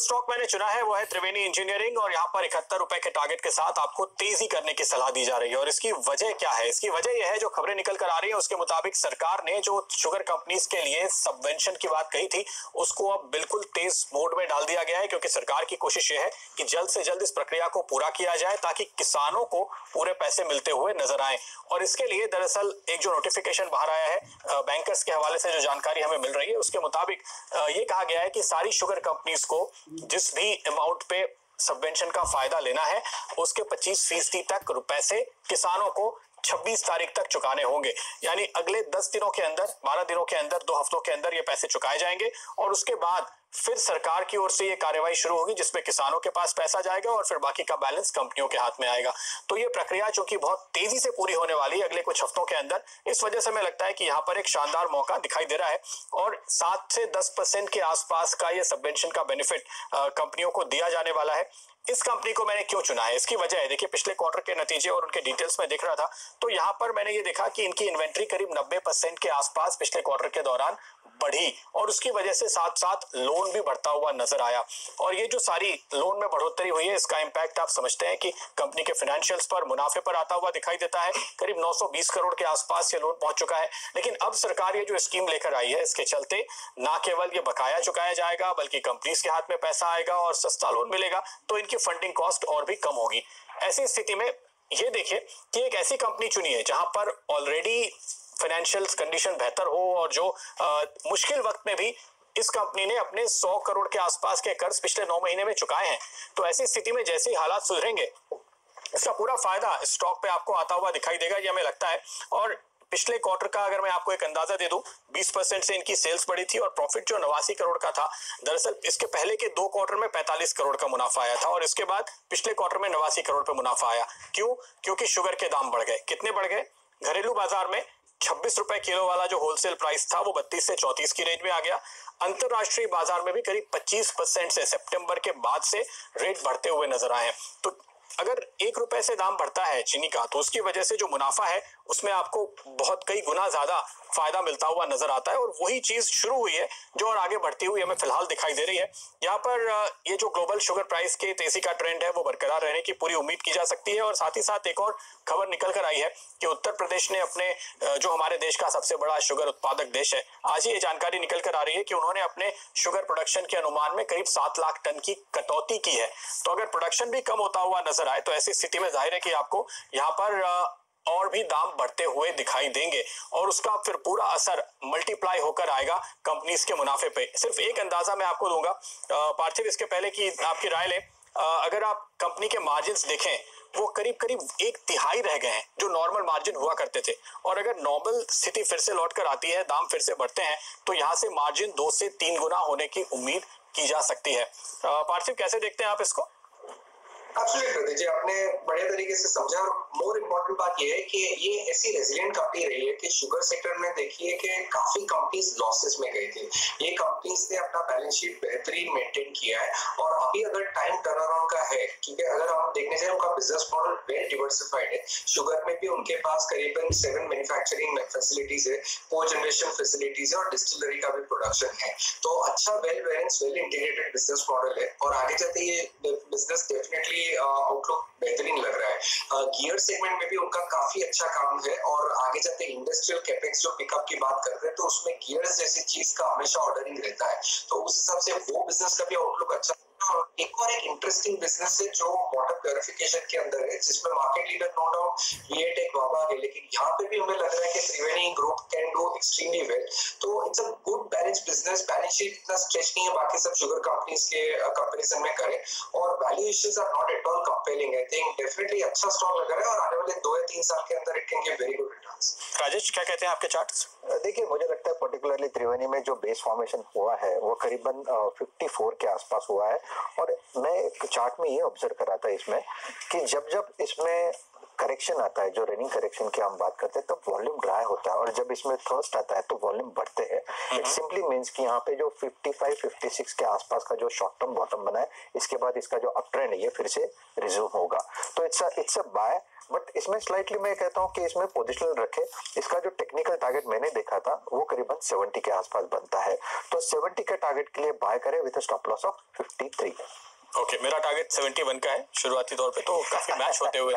Stock मैंने चुना है वो है त्रिवेणी इंजीनियरिंग और यहाँ पर 71 रुपए के टारगेट के साथ आपको तेजी करने की सलाह दी जा रही है। और इसकी वजह क्या है? इसकी वजह यह है, जो खबरें निकल कर आ रही है उसके मुताबिक सरकार ने जो शुगर कंपनीज के लिए सबवेंशन की बात कही थी उसको अब बिल्कुल तेज मोड में डाल दिया गया है, क्योंकि सरकार की कोशिश यह है कि जल्द से जल्द इस प्रक्रिया को पूरा किया जाए ताकि किसानों को पूरे पैसे मिलते हुए नजर आए। और इसके लिए दरअसल एक जो नोटिफिकेशन बाहर आया है बैंकर्स के हवाले से, जो जानकारी हमें मिल रही है उसके मुताबिक ये कहा गया है कि सारी शुगर कंपनीज को जिस भी अमाउंट पे सबवेंशन का फायदा लेना है उसके 25% तक पैसे किसानों को 26 तारीख तक चुकाने होंगे। यानी अगले 10 दिनों के अंदर, 12 दिनों के अंदर, 2 हफ्तों के अंदर ये पैसे चुकाए जाएंगे और उसके बाद फिर सरकार की ओर से ये कार्यवाही शुरू होगी जिसमें किसानों के पास पैसा जाएगा और फिर बाकी का बैलेंस कंपनियों के हाथ में आएगा। तो ये प्रक्रिया जो कि बहुत तेजी से पूरी होने वाली है अगले कुछ हफ्तों के अंदर, इस वजह से हमें लगता है कि यहाँ पर एक शानदार मौका दिखाई दे रहा है और 7 से 10% के आसपास का ये सबवेंशन का बेनिफिट कंपनियों को दिया जाने वाला है। इस कंपनी को मैंने क्यों चुना है, इसकी वजह है, देखिए पिछले क्वार्टर के नतीजे और उनके डिटेल्स में देख रहा था तो यहाँ पर मैंने ये देखा कि इनकी इन्वेंट्री करीब 90% के आसपास पिछले क्वार्टर के दौरान बढ़ी और उसकी वजह से साथ साथ लोन भी बढ़ता हुआ नजर आया। और ये जो सारी लोन में बढ़ोतरी हुई है इसका इंपैक्ट आप समझते हैं कि कंपनी के फाइनेंशियल्स पर, मुनाफे पर आता हुआ दिखाई देता है। करीब 920 करोड़ के आसपास ये लोन पहुंच चुका है। लेकिन अब सरकार ये जो स्कीम लेकर आई है इसके चलते ना केवल ये बकाया चुकाया जाएगा बल्कि कंपनीज के हाथ में पैसा आएगा और सस्ता लोन मिलेगा, तो इनकी फंडिंग कॉस्ट और भी कम होगी। ऐसी स्थिति में ये देखिए कि एक ऐसी कंपनी चुनी है जहां पर ऑलरेडी फाइनेंशियल कंडीशन बेहतर हो और जो मुश्किल वक्त में भी इस कंपनी ने अपने 100 करोड़ के आसपास के कर्ज पिछले 9 महीने में चुकाए हैं। तो ऐसी स्थिति में जैसे ही हालात सुधरेंगे इसका पूरा फायदा स्टॉक पे आपको आता हुआ दिखाई देगा, ये हमें लगता है। और पिछले क्वार्टर का अगर मैं आपको एक अंदाजा दे दूं, 20% से इनकी सेल्स बढ़ी थी और प्रॉफिट जो 89 करोड़ का था, दरअसल इसके पहले के 2 क्वार्टर में 45 करोड़ का मुनाफा आया था और इसके बाद पिछले क्वार्टर में 89 करोड़ पे मुनाफा आया। क्यों? क्योंकि शुगर के दाम बढ़ गए। कितने बढ़ गए? घरेलू बाजार में 26 रुपए किलो वाला जो होलसेल प्राइस था वो 32 से 34 की रेंज में आ गया। अंतरराष्ट्रीय बाजार में भी करीब 25% से सितंबर के बाद से रेट बढ़ते हुए नजर आए हैं। तो अगर 1 रुपए से दाम बढ़ता है चीनी का तो उसकी वजह से जो मुनाफा है उसमें आपको बहुत कई गुना ज्यादा फायदा मिलता हुआ नजर आता है और वही चीज शुरू हुई है जो और आगे बढ़ती हुई हमें फिलहाल दिखाई दे रही है। यहाँ पर ये जो ग्लोबल शुगर प्राइस के तेजी का ट्रेंड है वो बरकरार रहने की पूरी उम्मीद की जा सकती है। और साथ ही साथ एक और खबर निकल कर आई है कि उत्तर प्रदेश ने अपने जो हमारे देश का सबसे बड़ा शुगर उत्पादक देश है, आज ये जानकारी निकल कर आ रही है कि उन्होंने अपने शुगर प्रोडक्शन के अनुमान में करीब 7 लाख टन की कटौती की है। तो अगर प्रोडक्शन भी कम होता हुआ नजर आए तो ऐसी स्थिति में जाहिर है कि आपको यहाँ पर और भी दाम बढ़ते हुए दिखाई देंगे और उसका फिर पूरा असर मल्टीप्लाई होकर आएगा कंपनीज के मुनाफे पे। सिर्फ एक अंदाजा मैं आपको दूंगा पार्थिव, इसके पहले कि आपकी राय लें, अगर आप कंपनी के मार्जिन्स देखें वो करीब करीब 1/3 रह गए हैं जो नॉर्मल मार्जिन हुआ करते थे। और अगर नॉर्मल स्थिति फिर से लौट कर आती है, दाम फिर से बढ़ते हैं तो यहाँ से मार्जिन 2 से 3 गुना होने की उम्मीद की जा सकती है। पार्थिव, कैसे देखते हैं आप इसको? एब्सोल्युटली, जी आपने बढ़िया तरीके से समझा। और मोर इम्पोर्टेंट बात यह है कि ये ऐसी रेजिलिएंट कंपनी रही है कि शुगर सेक्टर में देखिए कि काफी कंपनीज लॉसेस में गई थी, ये कंपनीज ने अपना बैलेंस शीट बेहतरीन मेंटेन किया है। और अभी अगर टाइम टर्न अराउंड का है, क्योंकि अगर हम देखने जाए उनका बिजनेस मॉडल वेल डिवर्सिफाइड है। शुगर में भी उनके पास करीबन 7 मैन्युफैक्चरिंग फैसिलिटीज है, को जनरेशन फैसिलिटीज है और डिस्टिलरी का भी प्रोडक्शन है। तो अच्छा well balance, well integrated business model है और आगे जाते ये बिजनेस डेफिनेटली आउटलुक बेहतरीन लग रहा है। गियर सेगमेंट में भी उनका काफी अच्छा काम है और आगे जाते इंडस्ट्रियल कैपेक्स जो पिकअप की बात करते हैं तो उसमें गियर्स जैसी चीज का हमेशा ऑर्डरिंग रहता है, तो उस हिसाब से वो बिजनेस का भी आउटलुक अच्छा। एक और एक इंटरेस्टिंग बिजनेस है जो वाटर प्यूरिफिकेशन के अंदर है, जिसमें market leader no doubt वीएटेक Baba है, लेकिन यहाँ पे भी हमें लग रहा है कि Triveni group can do extremely well. तो it's a good balance business, balance sheet इतना स्ट्रेच नहीं है बाकी सब शुगर कंपनीज के कंपैरिजन में करें और valuations are not at all compelling. I think definitely अच्छा स्टॉक लग रहा है और आने वाले 2 या 3 साल के अंदर it can give very good returns. Rajesh, क्या कहते हैं आपके चार्ट्स? देखिए, मुझे लगता है पर्टिकुलरली त्रिवेणी में जो बेस फॉर्मेशन हुआ है वो करीबन 54 के आसपास हुआ है। और मैं एक चार्ट में ये ऑब्जर्व कर रहा था इसमें कि जब जब इसमें करेक्शन आता है, जो रनिंग करेक्शन की हम बात करते हैं, तो वॉल्यूम ड्राई होता है, और जब इसमें थर्स्ट आता है तो वॉल्यूम बढ़ते हैं। इट सिंपली मींस कि यहाँ पे जो 55-56 के आसपास का जो शॉर्ट टर्म बॉटम बना है, इसके बाद इसका जो अप ट्रेंड है ये फिर से रिज्यूम होगा। तो इट्स अ बाय, बट इसमें स्लाइटली मैं कहता हूँ कि इसमें पोजिशनल रखे। इसका जो टेक्निकल टारगेट मैंने देखा था वो करीबन 70 के आसपास बनता है, तो 70 के टारगेट के लिए बाय करें with stop loss of 53। Okay, मेरा टारगेट 71 का है शुरुआती तौर पे, तो काफी मैच होते हुए